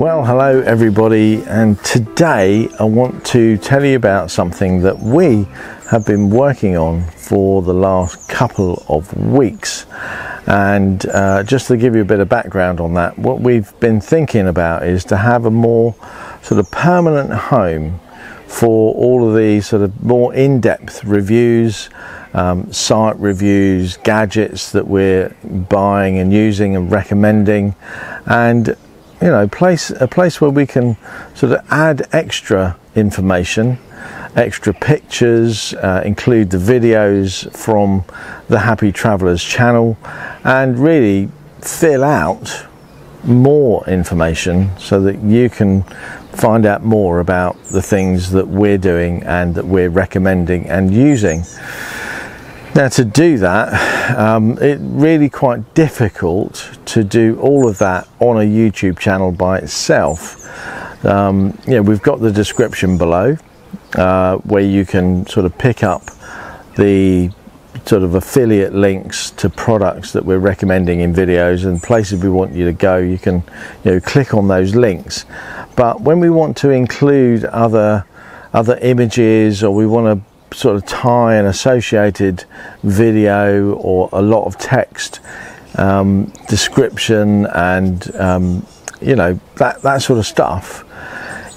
Well, hello everybody, and today I want to tell you about something that we have been working on for the last couple of weeks. And just to give you a bit of background on that, what we've been thinking about is to have a more sort of permanent home for all of these sort of more in-depth reviews, site reviews, gadgets that we're buying and using and recommending, and you know, a place where we can sort of add extra information, extra pictures, include the videos from the Happy Travellers channel, and really fill out more information so that you can find out more about the things that we're doing and that we're recommending and using. Now, to do that, it's really quite difficult to do all of that on a YouTube channel by itself. We've got the description below where you can sort of pick up the sort of affiliate links to products that we're recommending in videos and places we want you to go. You can click on those links. But when we want to include other images, or we want to sort of tie an associated video or a lot of text, description, and that sort of stuff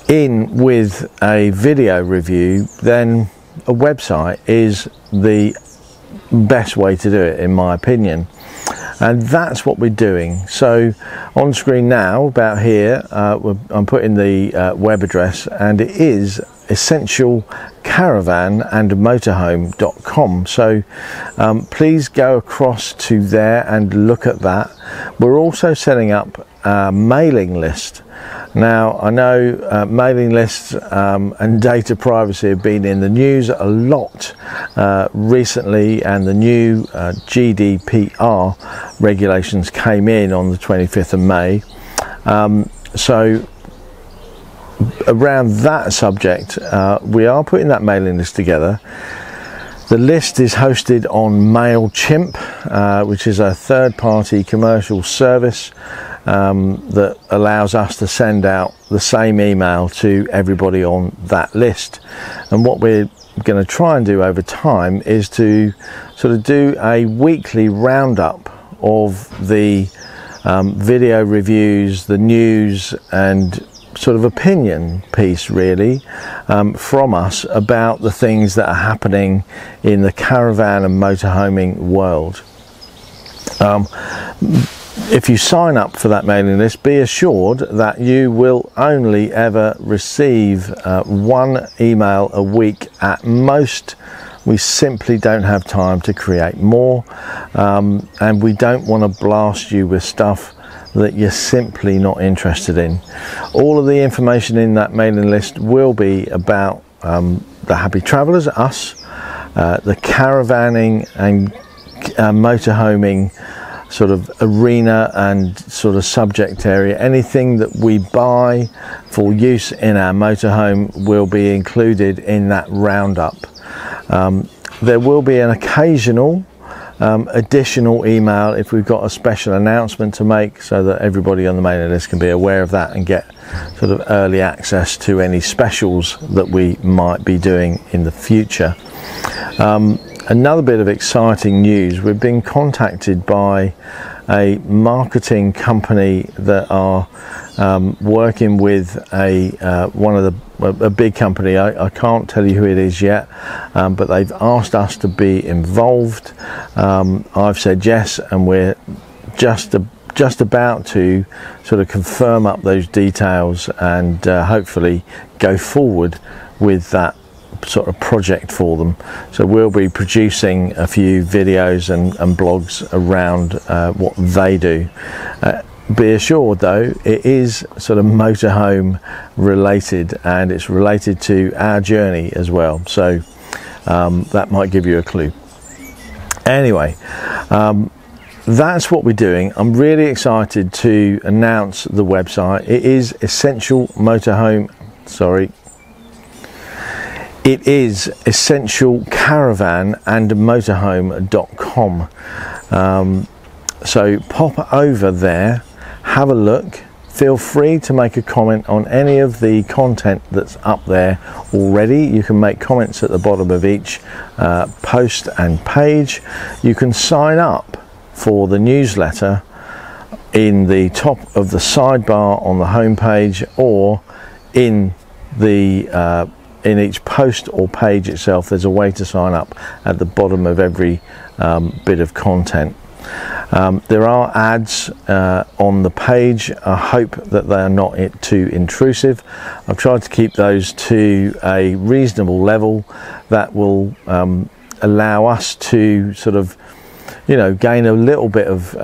in with a video review, then a website is the best way to do it, in my opinion. And that's what we're doing. So on screen now, about here, I'm putting the web address, and it is essential caravan and motorhome.com. So please go across to there and look at that. We're also setting up a mailing list. Now, I know mailing lists and data privacy have been in the news a lot recently, and the new GDPR regulations came in on the 25th of May. So around that subject, we are putting that mailing list together. The list is hosted on MailChimp, which is a third-party commercial service that allows us to send out the same email to everybody on that list. And what we're going to try and do over time is to sort of do a weekly roundup of the video reviews, the news, and sort of opinion piece really from us about the things that are happening in the caravan and motorhoming world. If you sign up for that mailing list, be assured that you will only ever receive one email a week at most. We simply don't have time to create more, and we don't want to blast you with stuff that you're simply not interested in. All of the information in that mailing list will be about the Happy Travellers, us, the caravanning and motorhoming sort of arena and sort of subject area. Anything that we buy for use in our motorhome will be included in that roundup. There will be an occasional additional email if we've got a special announcement to make, so that everybody on the mailing list can be aware of that and get sort of early access to any specials that we might be doing in the future. Another bit of exciting news: we've been contacted by a marketing company that are working with a big company. I can't tell you who it is yet, but they've asked us to be involved. I've said yes, and we're just about to sort of confirm up those details and hopefully go forward with that sort of project for them. So we'll be producing a few videos and blogs around what they do. Be assured though, it is sort of motorhome related, and it's related to our journey as well, so that might give you a clue. Anyway, that's what we're doing. I'm really excited to announce the website. It is Essential Caravan and Motorhome.com. So pop over there, have a look, feel free to make a comment on any of the content that's up there already. You can make comments at the bottom of each post and page. You can sign up for the newsletter in the top of the sidebar on the home page, or in the in each post or page itself. There's a way to sign up at the bottom of every bit of content. There are ads on the page. I hope that they are not too intrusive. I've tried to keep those to a reasonable level that will allow us to sort of, you know, gain a little bit of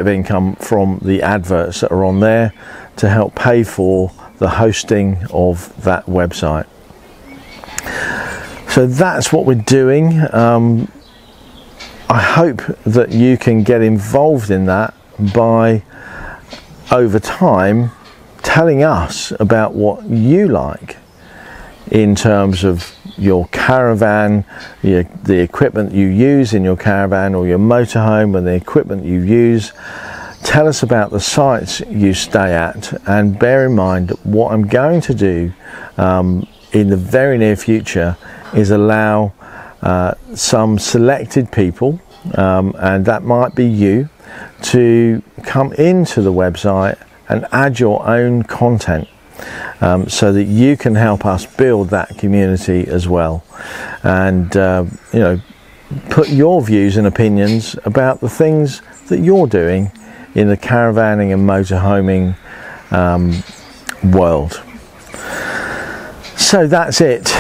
income from the adverts that are on there to help pay for the hosting of that website. So that's what we're doing. I hope that you can get involved in that by, over time, telling us about what you like in terms of your caravan, the equipment you use in your caravan or your motorhome, and the equipment you use. Tell us about the sites you stay at, and bear in mind that what I'm going to do in the very near future is allow some selected people, and that might be you, to come into the website and add your own content, so that you can help us build that community as well, and you know, put your views and opinions about the things that you're doing in the caravanning and motorhoming world. So that's it.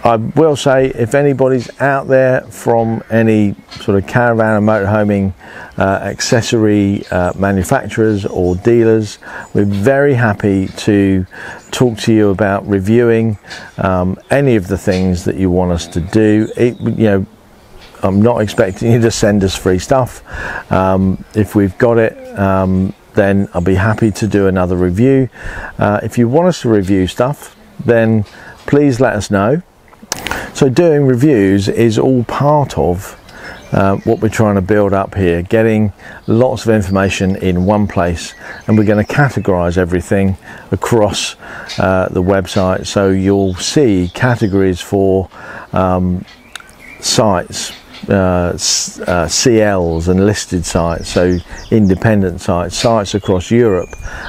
I will say, if anybody's out there from any sort of caravan and motorhoming accessory manufacturers or dealers, we're very happy to talk to you about reviewing any of the things that you want us to do. You know, I'm not expecting you to send us free stuff. If we've got it, then I'll be happy to do another review. If you want us to review stuff, then please let us know. So doing reviews is all part of what we're trying to build up here, getting lots of information in one place, and we're going to categorize everything across the website. So you'll see categories for sites, CLs and listed sites, so independent sites, sites across Europe.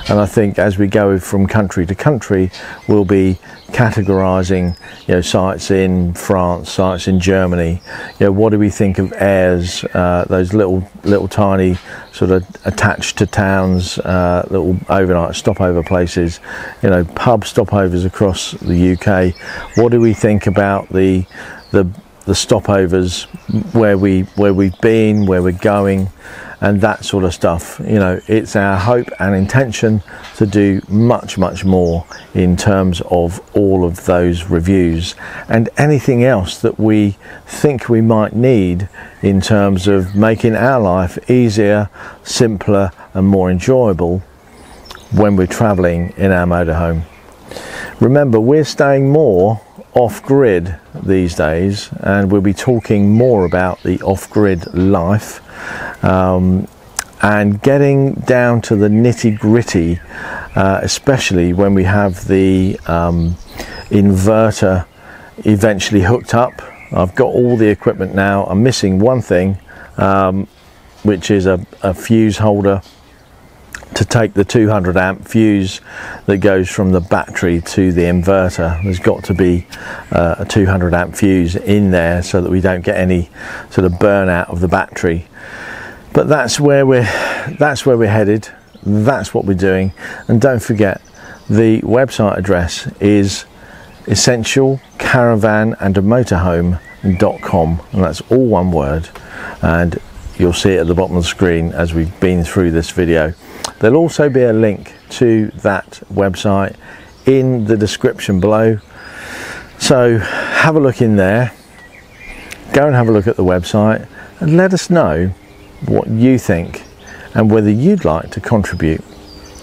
And I think as we go from country to country, we'll be categorizing, you know, sites in France, sites in Germany. You know, what do we think of airs, those little tiny sort of attached to towns, little overnight stopover places, you know, pub stopovers across the UK. What do we think about the stopovers where we've been, where we're going, and that sort of stuff? You know, it's our hope and intention to do much more in terms of all of those reviews and anything else that we think we might need in terms of making our life easier, simpler and more enjoyable when we're traveling in our motorhome. Remember, we're staying more off-grid these days, and we'll be talking more about the off-grid life, and getting down to the nitty-gritty, especially when we have the inverter eventually hooked up. I've got all the equipment now. I'm missing one thing, which is a fuse holder to take the 200 amp fuse that goes from the battery to the inverter. There's got to be a 200 amp fuse in there so that we don't get any sort of burnout of the battery. But that's where we're headed. That's what we're doing. And don't forget, the website address is essentialcaravanandmotorhome.com, and that's all one word, and you'll see it at the bottom of the screen as we've been through this video. There'll also be a link to that website in the description below, so have a look in there, go and have a look at the website, and let us know what you think and whether you'd like to contribute.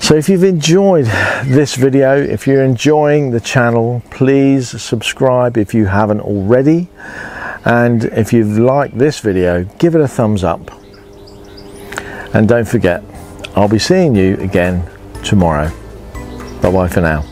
So if you've enjoyed this video, if you're enjoying the channel, please subscribe if you haven't already, and if you've liked this video, give it a thumbs up. And don't forget, I'll be seeing you again tomorrow. Bye bye for now.